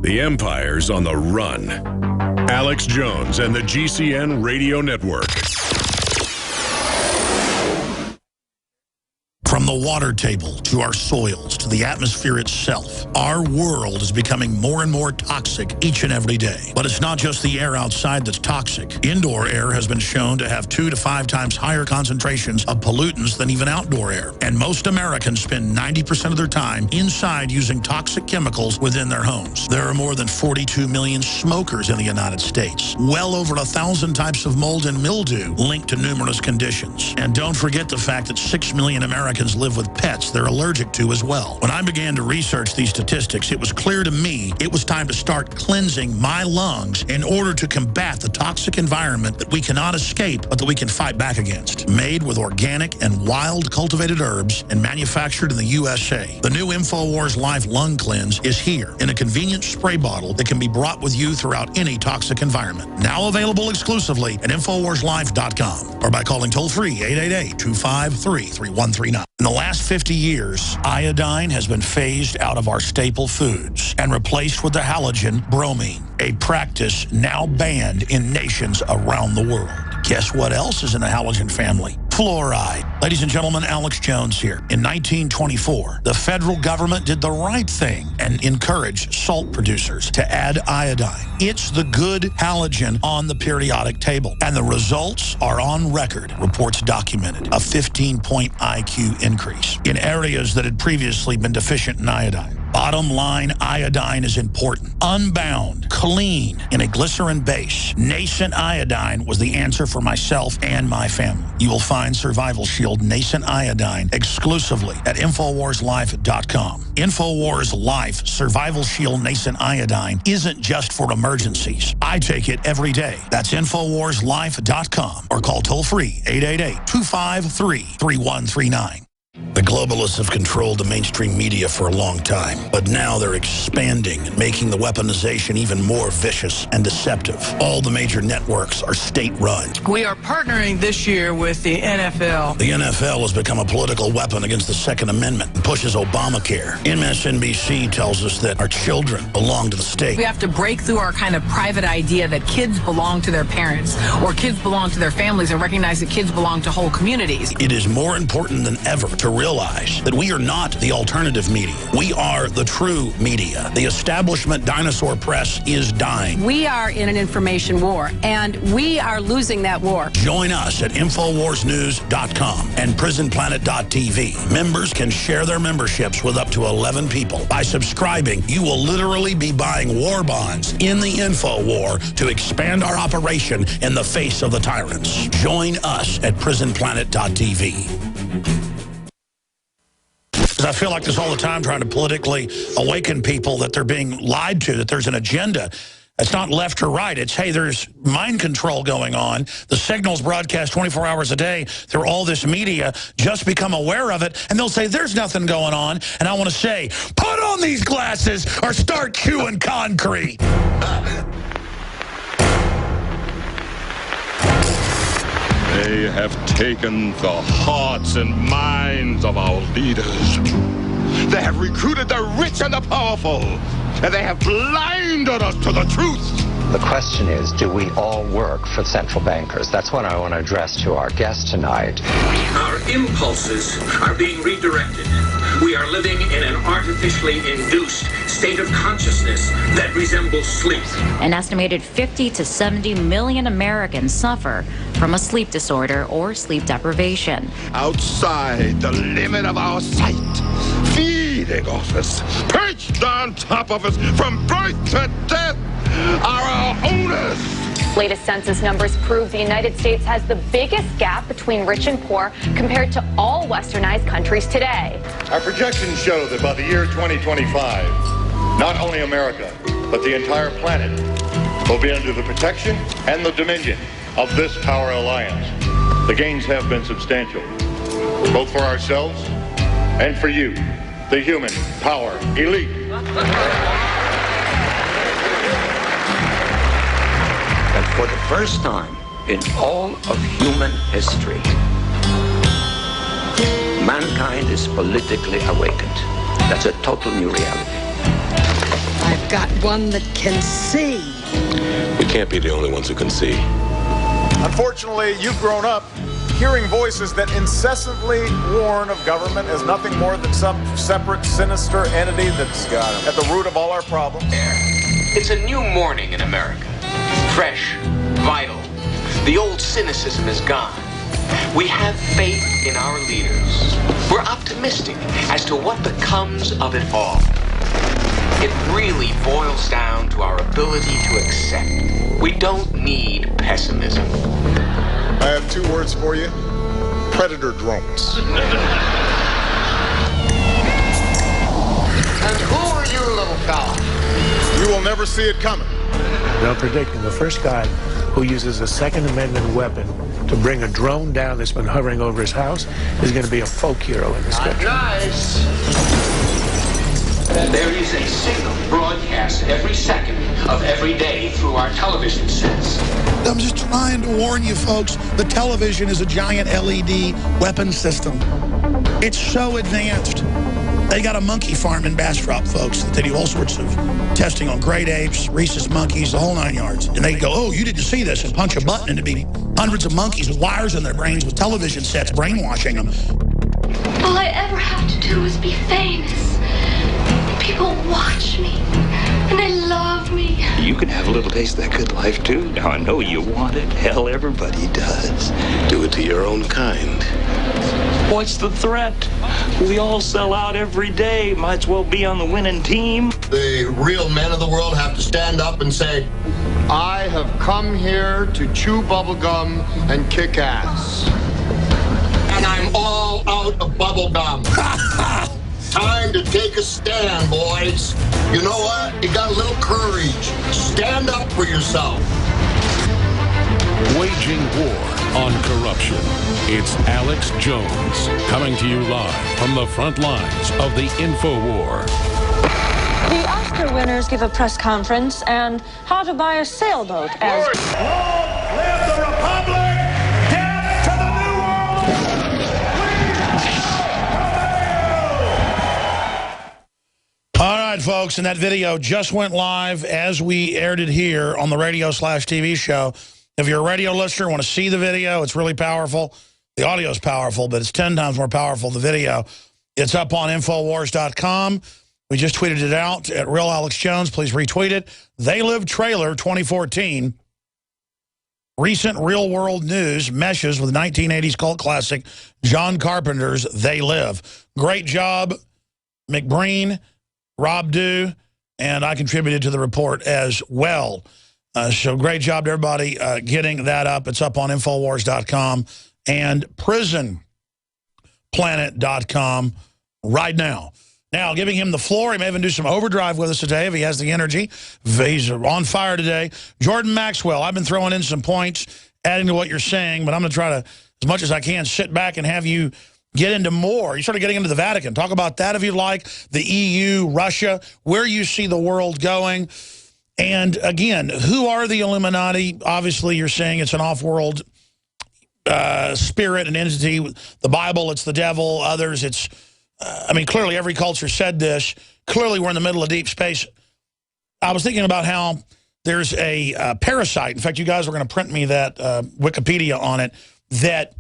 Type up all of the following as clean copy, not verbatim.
The Empire's on the run. Alex Jones and the GCN Radio Network. From the water table to our soils to the atmosphere itself, our world is becoming more and more toxic each and every day. But it's not just the air outside that's toxic. Indoor air has been shown to have 2 to 5 times higher concentrations of pollutants than even outdoor air. And most Americans spend 90% of their time inside using toxic chemicals within their homes. There are more than 42 million smokers in the United States. Well over 1,000 types of mold and mildew linked to numerous conditions. And don't forget the fact that 6 million Americans live with pets they're allergic to as well. When I began to research these statistics, it was clear to me it was time to start cleansing my lungs in order to combat the toxic environment that we cannot escape, but that we can fight back against. Made with organic and wild cultivated herbs and manufactured in the USA, the new InfoWars Life Lung Cleanse is here in a convenient spray bottle that can be brought with you throughout any toxic environment. Now available exclusively at InfoWarsLife.com or by calling toll-free 888-253-3139. In the last 50 years, iodine has been phased out of our staple foods and replaced with the halogen bromine, a practice now banned in nations around the world. Guess what else is in the halogen family? Fluoride. Ladies and gentlemen, Alex Jones here. In 1924, the federal government did the right thing and encouraged salt producers to add iodine. It's the good halogen on the periodic table, and the results are on record. Reports documented a 15-point IQ increase in areas that had previously been deficient in iodine. Bottom line, iodine is important. Unbound, clean, in a glycerin base, nascent iodine was the answer for myself and my family. You will find Survival Shield Nascent Iodine exclusively at InfoWarsLife.com. InfoWars Life Survival Shield Nascent Iodine isn't just for emergencies. I take it every day. That's InfoWarsLife.com or call toll-free 888-253-3139. The globalists have controlled the mainstream media for a long time, but now they're expanding and making the weaponization even more vicious and deceptive. All the major networks are state-run. We are partnering this year with the NFL. The NFL has become a political weapon against the Second Amendment and pushes Obamacare. MSNBC tells us that our children belong to the state. We have to break through our kind of private idea that kids belong to their parents or kids belong to their families and recognize that kids belong to whole communities. It is more important than ever to realize that we are not the alternative media. We are the true media. The establishment dinosaur press is dying. We are in an information war, and we are losing that war. Join us at InfoWarsNews.com and PrisonPlanet.tv. Members can share their memberships with up to 11 people. By subscribing, you will literally be buying war bonds in the info war to expand our operation in the face of the tyrants. Join us at PrisonPlanet.tv. I feel like this all the time, trying to politically awaken people that they're being lied to, that there's an agenda. It's not left or right. It's, hey, there's mind control going on. The signal's broadcast 24 hours a day through all this media. Just become aware of it, and they'll say there's nothing going on. And I want to say, put on these glasses or start chewing concrete. They have taken the hearts and minds of our leaders. They have recruited the rich and the powerful, and they have blinded us to the truth. The question is, do we all work for central bankers? That's what I want to address to our guest tonight. Our impulses are being redirected. We are living in an artificially induced state of consciousness that resembles sleep. An estimated 50 to 70 million Americans suffer from a sleep disorder or sleep deprivation. Outside the limit of our sight, feeding off us, perched on top of us from birth to death, are our owners. Latest census numbers prove the United States has the biggest gap between rich and poor compared to all westernized countries today. Our projections show that by the year 2025, not only America, but the entire planet will be under the protection and the dominion of this power alliance. The gains have been substantial, both for ourselves and for you, the human power elite. And for the first time in all of human history, mankind is politically awakened. That's a total new reality. I've got one that can see. We can't be the only ones who can see. Unfortunately, you've grown up hearing voices that incessantly warn of government as nothing more than some separate, sinister entity that's at the root of all our problems. It's a new morning in America. Fresh, vital. The old cynicism is gone. We have faith in our leaders. We're optimistic as to what becomes of it all. It really boils down to our ability to accept. We don't need pessimism. I have 2 words for you. Predator drones. And who are you, little fella? You will never see it coming. They're predicting the first guy who uses a Second Amendment weapon to bring a drone down that's been hovering over his house is going to be a folk hero in this country. Nice. There is a signal broadcast every second of every day through our television sets. I'm just trying to warn you folks, the television is a giant LED weapon system. It's so advanced. They got a monkey farm in Bastrop, folks, that they do all sorts of testing on great apes, rhesus monkeys, the whole 9 yards. And they go, oh, you didn't see this, and punch a button and it'd be hundreds of monkeys with wires in their brains with television sets brainwashing them. All I ever have to do is be famous. People watch me, and they love me. You can have a little taste of that good life, too. Now, I know you want it. Hell, everybody does. Do it to your own kind. What's the threat? We all sell out every day. Might as well be on the winning team. The real men of the world have to stand up and say, I have come here to chew bubblegum and kick ass. And I'm all out of bubblegum. Time to take a stand, boys. You know what? You got a little courage. Stand up for yourself. Waging war on corruption. It's Alex Jones coming to you live from the front lines of the InfoWar. The Oscar winners give a press conference and how to buy a sailboat as... Long live the Republic! Death to the New World! All right, folks, and that video just went live as we aired it here on the radio/TV show. If you're a radio listener, want to see the video, it's really powerful. The audio is powerful, but it's 10 times more powerful, the video. It's up on Infowars.com. We just tweeted it out at Real Alex Jones. Please retweet it. They Live trailer 2014. Recent real-world news meshes with 1980s cult classic John Carpenter's They Live. Great job, McBreen, Rob Dew, and I contributed to the report as well. So great job to everybody getting that up. It's up on Infowars.com and PrisonPlanet.com right now. Now, giving him the floor. He may even do some overdrive with us today if he has the energy. He's on fire today. Jordan Maxwell, I've been throwing in some points, adding to what you're saying, but I'm going to try to, as much as I can, sit back and have you get into more. You started getting into the Vatican. Talk about that if you'd like. The EU, Russia, where you see the world going. And again, who are the Illuminati? Obviously, you're saying it's an off-world spirit and entity. The Bible, it's the devil. Others, it's, I mean, clearly every culture said this. Clearly, we're in the middle of deep space. I was thinking about how there's a parasite. In fact, you guys were going to print me that Wikipedia on it, that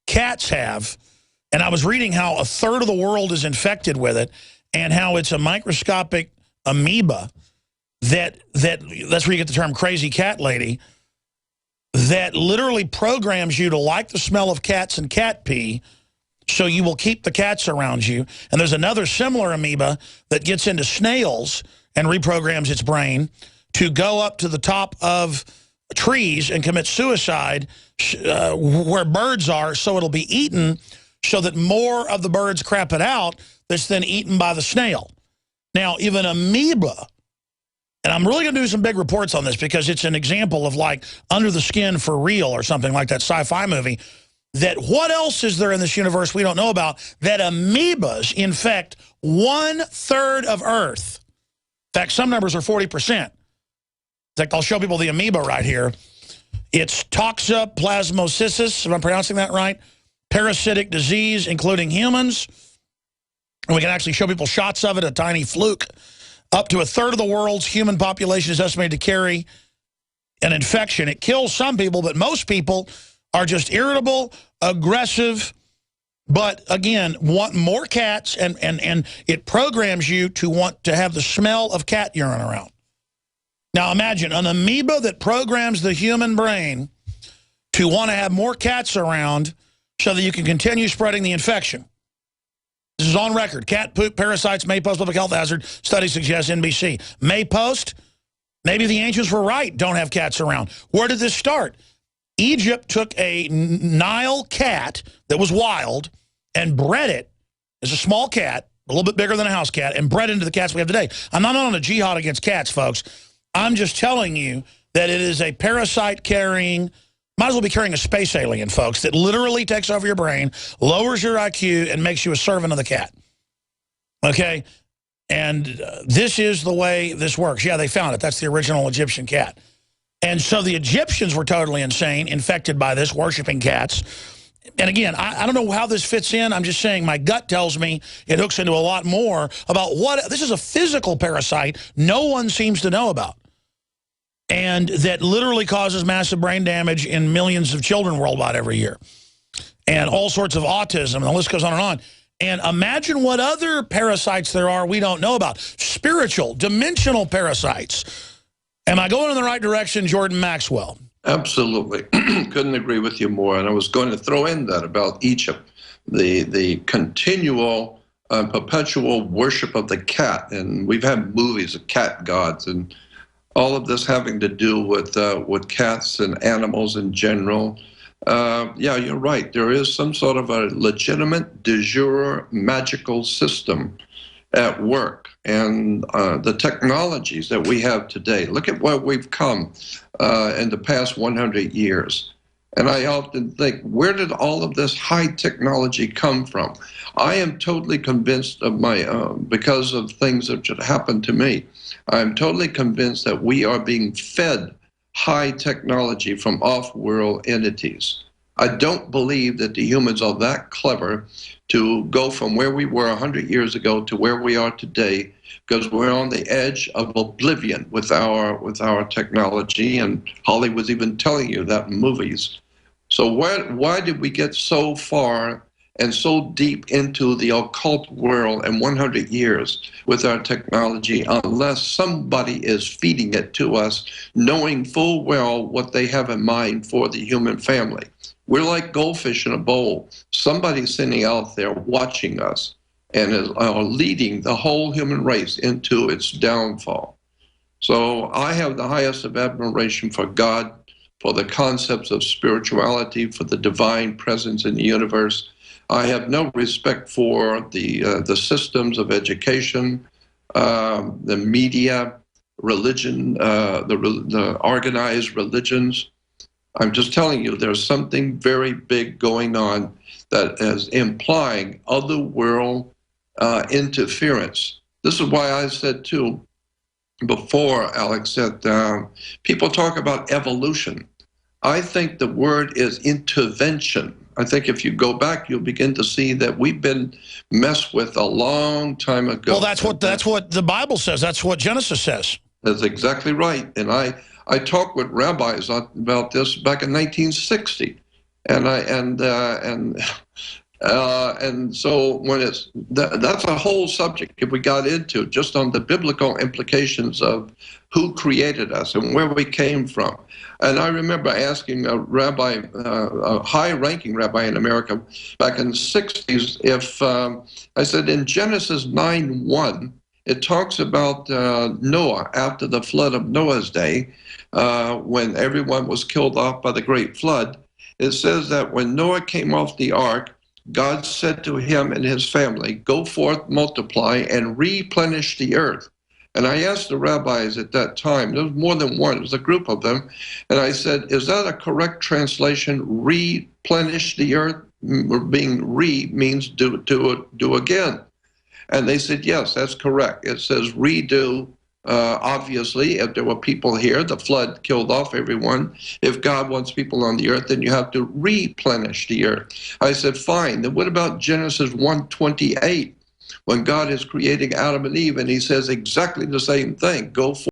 cats have. And I was reading how a third of the world is infected with it and how it's a microscopic amoeba that's where you get the term crazy cat lady, that literally programs you to like the smell of cats and cat pee so you will keep the cats around you. And there's another similar amoeba that gets into snails and reprograms its brain to go up to the top of trees and commit suicide where birds are so it'll be eaten so that more of the birds crap it out that's then eaten by the snail. Now, even amoeba, and I'm really going to do some big reports on this because it's an example of like Under the Skin for Real or something like that sci-fi movie, that what else is there in this universe we don't know about that amoebas infect 1/3 of Earth. In fact, some numbers are 40%. In fact, I'll show people the amoeba right here. It's Toxoplasmosis, if I'm pronouncing that right, parasitic disease, including humans. And we can actually show people shots of it, a tiny fluke. Up to a third of the world's human population is estimated to carry an infection. It kills some people, but most people are just irritable, aggressive, but again, want more cats, and it programs you to want to have the smell of cat urine around. Now imagine an amoeba that programs the human brain to want to have more cats around so that you can continue spreading the infection. This is on record. Cat poop parasites may pose public health hazard. Study suggests NBC. May post. Maybe the ancients were right. Don't have cats around. Where did this start? Egypt took a Nile cat that was wild and bred it as a small cat, a little bit bigger than a house cat, and bred into the cats we have today. I'm not on a jihad against cats, folks. I'm just telling you that it is a parasite-carrying, might as well be carrying a space alien, folks, that literally takes over your brain, lowers your IQ, and makes you a servant of the cat. Okay? And this is the way this works. Yeah, they found it. That's the original Egyptian cat. And so the Egyptians were totally insane, infected by this, worshiping cats. And again, I don't know how this fits in. I'm just saying my gut tells me it hooks into a lot more about what this is, a physical parasite no one seems to know about. And that literally causes massive brain damage in millions of children worldwide every year. And all sorts of autism, and the list goes on and on. And imagine what other parasites there are we don't know about. Spiritual, dimensional parasites. Am I going in the right direction, Jordan Maxwell? Absolutely. Couldn't agree with you more. And I was going to throw in that about Egypt, the continual, perpetual worship of the cat. And we've had movies of cat gods, and all of this having to do with cats and animals in general. Yeah, you're right. There is some sort of a legitimate de jure magical system at work. And the technologies that we have today, look at where we've come in the past 100 years. And I often think, where did all of this high technology come from? I am totally convinced of because of things that should happen to me, I'm totally convinced that we are being fed high technology from off-world entities. I don't believe that the humans are that clever to go from where we were 100 years ago to where we are today, because we're on the edge of oblivion with our technology, and Hollywood's even telling you that in movies. So why did we get so far and so deep into the occult world in 100 years with our technology, unless somebody is feeding it to us, knowing full well what they have in mind for the human family? We're like goldfish in a bowl. Somebody's sitting out there watching us and is leading the whole human race into its downfall. So I have the highest of admiration for God, for the concepts of spirituality, for the divine presence in the universe. I have no respect for the systems of education, the media, religion, the organized religions. I'm just telling you, there's something very big going on that is implying otherworld interference. This is why I said, too, before, Alex, that people talk about evolution. I think the word is intervention. I think if you go back, you'll begin to see that we've been messed with a long time ago. Well, that's what the Bible says. That's what Genesis says. That's exactly right. And I talked with rabbis about this back in 1960, and so when that's a whole subject if we got into just on the biblical implications of who created us and where we came from. And I remember asking a rabbi, a high-ranking rabbi in America back in the 60s, if I said in Genesis 9:1, it talks about Noah after the flood of Noah's day, when everyone was killed off by the great flood. It says that when Noah came off the ark, God said to him and his family, "Go forth, multiply, and replenish the earth." And I asked the rabbis at that time, there was more than one, it was a group of them, and I said, is that a correct translation, replenish the earth? Being means do again. And they said, yes, that's correct. It says redo. Obviously, if there were people here, the flood killed off everyone. If God wants people on the earth, then you have to replenish the earth. I said, fine. Then what about Genesis 1:28? when God is creating Adam and Eve, and he says exactly the same thing. Go forth.